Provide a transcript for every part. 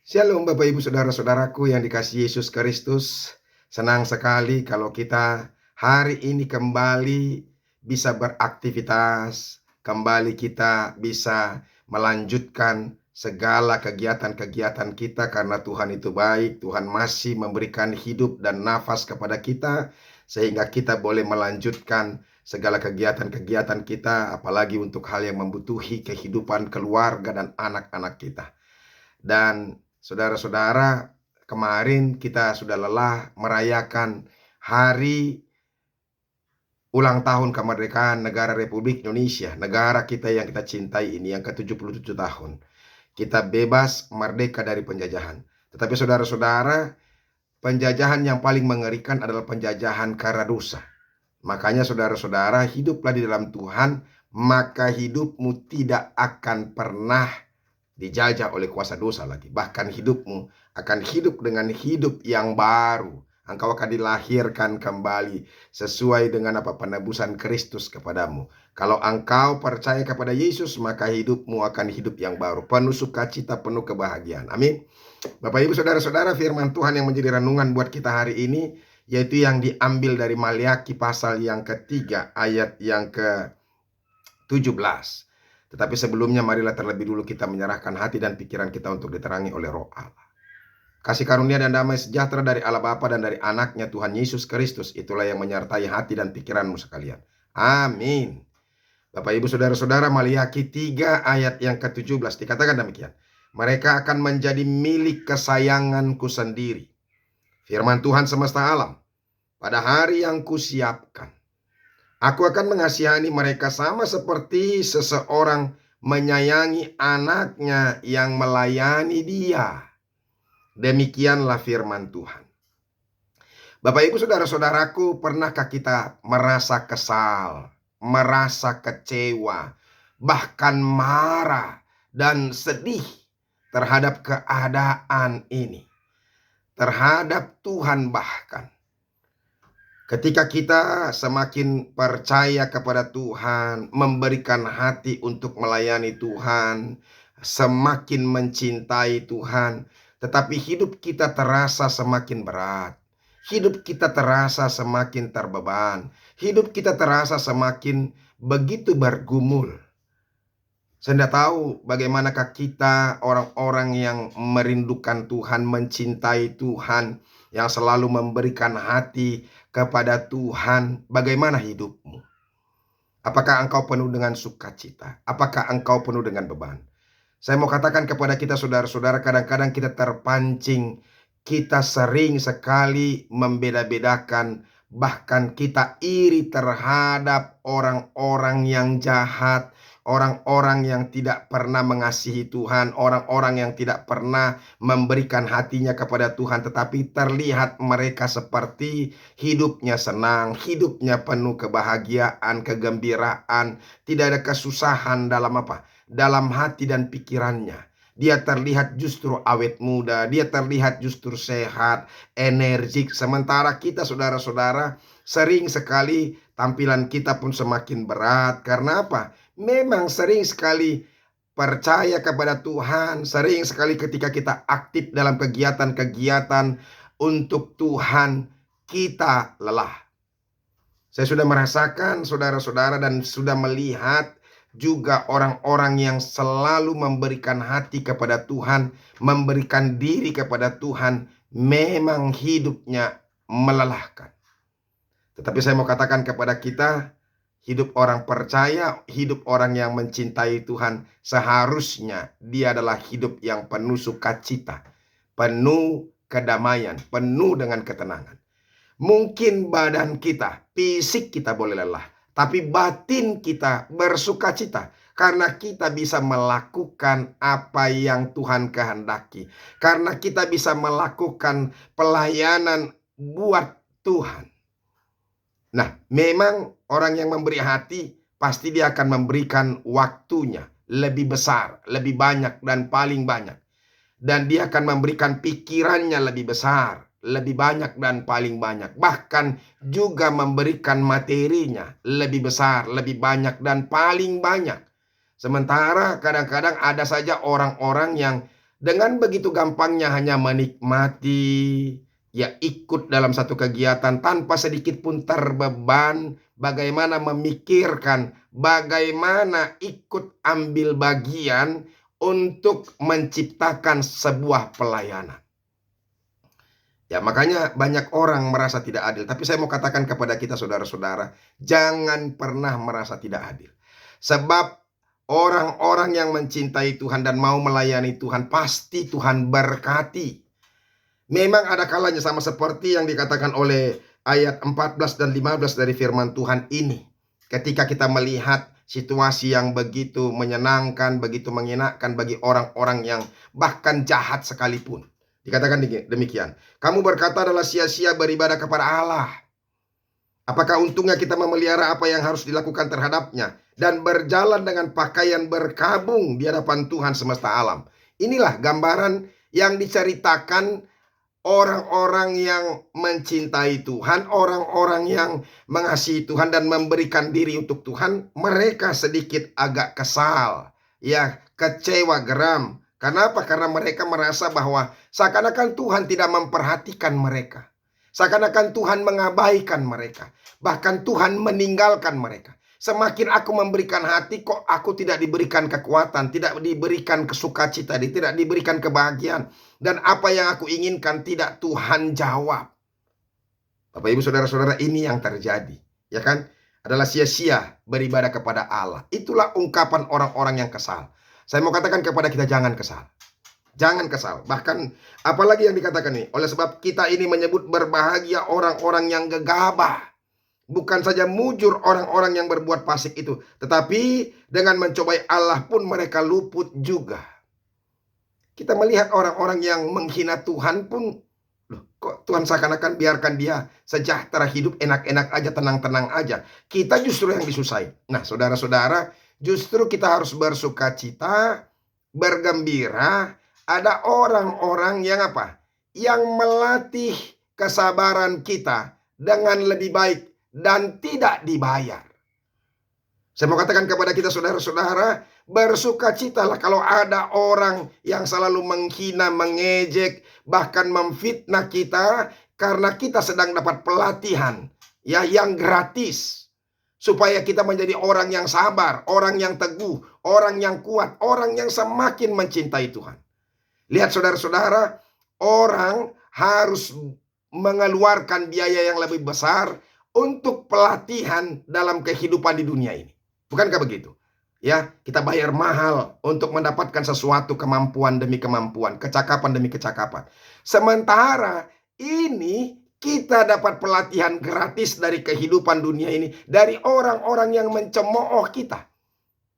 Shalom Bapak Ibu Saudara-saudaraku yang dikasihi Yesus Kristus. Senang sekali kalau kita hari ini kembali bisa beraktivitas, kembali kita bisa melanjutkan segala kegiatan-kegiatan kita karena Tuhan itu baik. Tuhan masih memberikan hidup dan nafas kepada kita sehingga kita boleh melanjutkan segala kegiatan-kegiatan kita, apalagi untuk hal yang membutuhi kehidupan keluarga dan anak-anak kita. Dan saudara-saudara, kemarin kita sudah lelah merayakan hari ulang tahun kemerdekaan negara Republik Indonesia, negara kita yang kita cintai ini yang ke-77 tahun. Kita bebas merdeka dari penjajahan. Tetapi saudara-saudara, penjajahan yang paling mengerikan adalah penjajahan karena dosa. Makanya saudara-saudara, hiduplah di dalam Tuhan, maka hidupmu tidak akan pernah dijajah oleh kuasa dosa lagi. Bahkan hidupmu akan hidup dengan hidup yang baru. Engkau akan dilahirkan kembali sesuai dengan apa penebusan Kristus kepadamu. Kalau engkau percaya kepada Yesus, maka hidupmu akan hidup yang baru, penuh sukacita, penuh kebahagiaan. Amin. Bapak Ibu Saudara-saudara, firman Tuhan yang menjadi renungan buat kita hari ini, yaitu yang diambil dari Maliaki pasal yang ketiga, ayat yang ke-17. Tetapi sebelumnya marilah terlebih dulu kita menyerahkan hati dan pikiran kita untuk diterangi oleh Roh Allah. Kasih karunia dan damai sejahtera dari Allah Bapa dan dari anaknya Tuhan Yesus Kristus, itulah yang menyertai hati dan pikiranmu sekalian. Amin. Bapak Ibu Saudara-saudara, Maliaki 3 ayat yang ke-17 dikatakan demikian. Mereka akan menjadi milik kesayanganku sendiri. Firman Tuhan semesta alam. Pada hari yang kusiapkan, aku akan mengasihani mereka sama seperti seseorang menyayangi anaknya yang melayani dia. Demikianlah firman Tuhan. Bapak Ibu Saudara-saudaraku, pernahkah kita merasa kesal, merasa kecewa, bahkan marah dan sedih terhadap keadaan ini, terhadap Tuhan bahkan? Ketika kita semakin percaya kepada Tuhan, memberikan hati untuk melayani Tuhan, semakin mencintai Tuhan, tetapi hidup kita terasa semakin berat. Hidup kita terasa semakin terbeban. Hidup kita terasa semakin begitu bergumul. Saya tidak tahu bagaimanakah kita orang-orang yang merindukan Tuhan, mencintai Tuhan, yang selalu memberikan hati kepada Tuhan. Bagaimana hidupmu? Apakah engkau penuh dengan sukacita? Apakah engkau penuh dengan beban? Saya mau katakan kepada kita saudara-saudara, kadang-kadang kita terpancing, kita sering sekali membeda-bedakan, bahkan kita iri terhadap orang-orang yang jahat, orang-orang yang tidak pernah mengasihi Tuhan, orang-orang yang tidak pernah memberikan hatinya kepada Tuhan, tetapi terlihat mereka seperti hidupnya senang, hidupnya penuh kebahagiaan, kegembiraan, tidak ada kesusahan dalam apa? Dalam hati dan pikirannya. Dia terlihat justru awet muda, dia terlihat justru sehat, energik. Sementara kita saudara-saudara sering sekali tampilan kita pun semakin berat. Karena apa? Memang sering sekali percaya kepada Tuhan, sering sekali ketika kita aktif dalam kegiatan-kegiatan untuk Tuhan, kita lelah. Saya sudah merasakan saudara-saudara dan sudah melihat juga orang-orang yang selalu memberikan hati kepada Tuhan, memberikan diri kepada Tuhan, memang hidupnya melelahkan. Tetapi saya mau katakan kepada kita, hidup orang percaya, hidup orang yang mencintai Tuhan, seharusnya dia adalah hidup yang penuh sukacita, penuh kedamaian, penuh dengan ketenangan. Mungkin badan kita, fisik kita boleh lelah, tapi batin kita bersukacita karena kita bisa melakukan apa yang Tuhan kehendaki. Karena kita bisa melakukan pelayanan buat Tuhan. Nah, memang orang yang memberi hati pasti dia akan memberikan waktunya lebih besar, lebih banyak dan paling banyak. Dan dia akan memberikan pikirannya lebih besar, lebih banyak dan paling banyak. Bahkan juga memberikan materinya lebih besar, lebih banyak dan paling banyak. Sementara kadang-kadang ada saja orang-orang yang dengan begitu gampangnya hanya menikmati, ya ikut dalam satu kegiatan tanpa sedikit pun terbeban, bagaimana memikirkan, bagaimana ikut ambil bagian untuk menciptakan sebuah pelayanan. Ya, makanya banyak orang merasa tidak adil. Tapi saya mau katakan kepada kita saudara-saudara, jangan pernah merasa tidak adil. Sebab orang-orang yang mencintai Tuhan dan mau melayani Tuhan, pasti Tuhan berkati. Memang ada kalanya sama seperti yang dikatakan oleh ayat 14 dan 15 dari firman Tuhan ini. Ketika kita melihat situasi yang begitu menyenangkan, begitu mengenakan bagi orang-orang yang bahkan jahat sekalipun. Dikatakan demikian. Kamu berkata adalah sia-sia beribadah kepada Allah. Apakah untungnya kita memelihara apa yang harus dilakukan terhadapnya dan berjalan dengan pakaian berkabung di hadapan Tuhan semesta alam. Inilah gambaran yang diceritakan orang-orang yang mencintai Tuhan, orang-orang yang mengasihi Tuhan dan memberikan diri untuk Tuhan. Mereka sedikit agak kesal, ya, kecewa, geram. Kenapa? Karena mereka merasa bahwa seakan-akan Tuhan tidak memperhatikan mereka. Seakan-akan Tuhan mengabaikan mereka. Bahkan Tuhan meninggalkan mereka. Semakin aku memberikan hati, kok aku tidak diberikan kekuatan, tidak diberikan kesukacita, tidak diberikan kebahagiaan. Dan apa yang aku inginkan tidak Tuhan jawab. Bapak Ibu Saudara-saudara, ini yang terjadi. Ya kan? Adalah sia-sia beribadah kepada Allah. Itulah ungkapan orang-orang yang kesal. Saya mau katakan kepada kita, jangan kesal. Jangan kesal. Bahkan apalagi yang dikatakan ini. Oleh sebab kita ini menyebut berbahagia orang-orang yang gegabah. Bukan saja mujur orang-orang yang berbuat fasik itu. Tetapi dengan mencobai Allah pun mereka luput juga. Kita melihat orang-orang yang menghina Tuhan pun. Loh, kok Tuhan seakan-akan biarkan dia sejahtera hidup, enak-enak aja, tenang-tenang aja. Kita justru yang disusahi. Nah saudara-saudara, justru kita harus bersuka cita, bergembira. Ada orang-orang yang apa? Yang melatih kesabaran kita dengan lebih baik dan tidak dibayar. Saya mau katakan kepada kita saudara-saudara, bersukacitalah kalau ada orang yang selalu menghina, mengejek, bahkan memfitnah kita karena kita sedang dapat pelatihan ya yang gratis. Supaya kita menjadi orang yang sabar, orang yang teguh, orang yang kuat, orang yang semakin mencintai Tuhan. Lihat saudara-saudara, orang harus mengeluarkan biaya yang lebih besar untuk pelatihan dalam kehidupan di dunia ini. Bukankah begitu? Ya, kita bayar mahal untuk mendapatkan sesuatu, kemampuan demi kemampuan, kecakapan demi kecakapan. Sementara ini kita dapat pelatihan gratis dari kehidupan dunia ini, dari orang-orang yang mencemooh kita.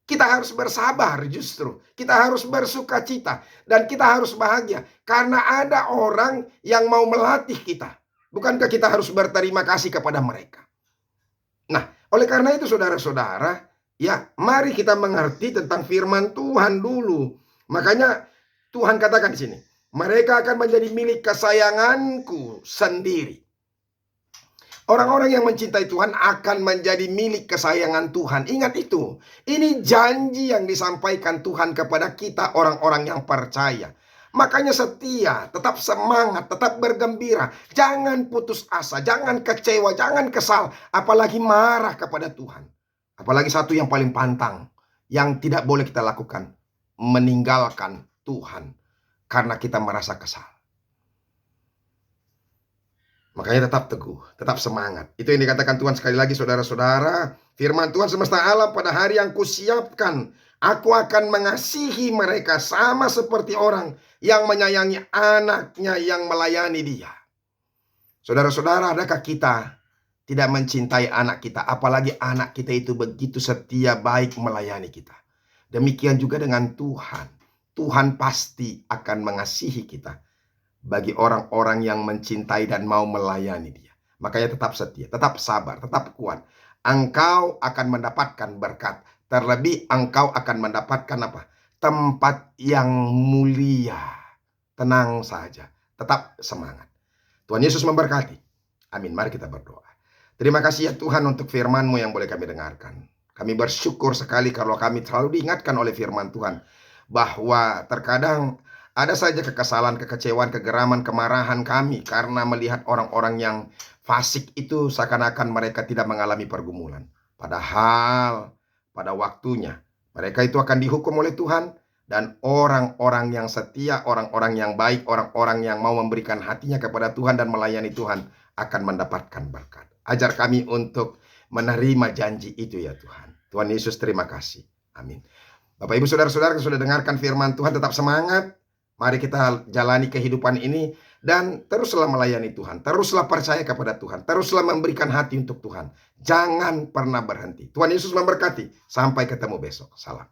Kita harus bersabar justru. Kita harus bersuka cita. Dan kita harus bahagia. Karena ada orang yang mau melatih kita. Bukankah kita harus berterima kasih kepada mereka? Nah, oleh karena itu saudara-saudara, ya mari kita mengerti tentang firman Tuhan dulu. Makanya Tuhan katakan di sini, mereka akan menjadi milik kesayanganku sendiri. Orang-orang yang mencintai Tuhan akan menjadi milik kesayangan Tuhan. Ingat itu. Ini janji yang disampaikan Tuhan kepada kita orang-orang yang percaya. Makanya setia, tetap semangat, tetap bergembira. Jangan putus asa, jangan kecewa, jangan kesal. Apalagi marah kepada Tuhan. Apalagi satu yang paling pantang. Yang tidak boleh kita lakukan. Meninggalkan Tuhan. Karena kita merasa kesal. Makanya tetap teguh, tetap semangat. Itu yang dikatakan Tuhan sekali lagi saudara-saudara. Firman Tuhan semesta alam, pada hari yang kusiapkan, aku akan mengasihi mereka sama seperti orang yang menyayangi anaknya yang melayani dia. Saudara-saudara, adakah kita tidak mencintai anak kita? Apalagi anak kita itu begitu setia, baik melayani kita. Demikian juga dengan Tuhan. Tuhan pasti akan mengasihi kita. Bagi orang-orang yang mencintai dan mau melayani dia. Makanya tetap setia, tetap sabar, tetap kuat. Engkau akan mendapatkan berkat. Terlebih engkau akan mendapatkan apa? Tempat yang mulia. Tenang saja, tetap semangat. Tuhan Yesus memberkati. Amin, mari kita berdoa. Terima kasih ya Tuhan untuk firman-Mu yang boleh kami dengarkan. Kami bersyukur sekali kalau kami selalu diingatkan oleh firman Tuhan. Bahwa terkadang Ada saja kekesalan, kekecewaan, kegeraman, kemarahan kami karena melihat orang-orang yang fasik itu seakan-akan mereka tidak mengalami pergumulan. Padahal pada waktunya mereka itu akan dihukum oleh Tuhan, dan orang-orang yang setia, orang-orang yang baik, orang-orang yang mau memberikan hatinya kepada Tuhan dan melayani Tuhan akan mendapatkan berkat. Ajar kami untuk menerima janji itu ya Tuhan. Tuhan Yesus, terima kasih. Amin. Bapak Ibu Saudara-saudara yang sudah dengarkan firman Tuhan, tetap semangat. Mari kita jalani kehidupan ini dan teruslah melayani Tuhan. Teruslah percaya kepada Tuhan. Teruslah memberikan hati untuk Tuhan. Jangan pernah berhenti. Tuhan Yesus memberkati. Sampai ketemu besok. Salam.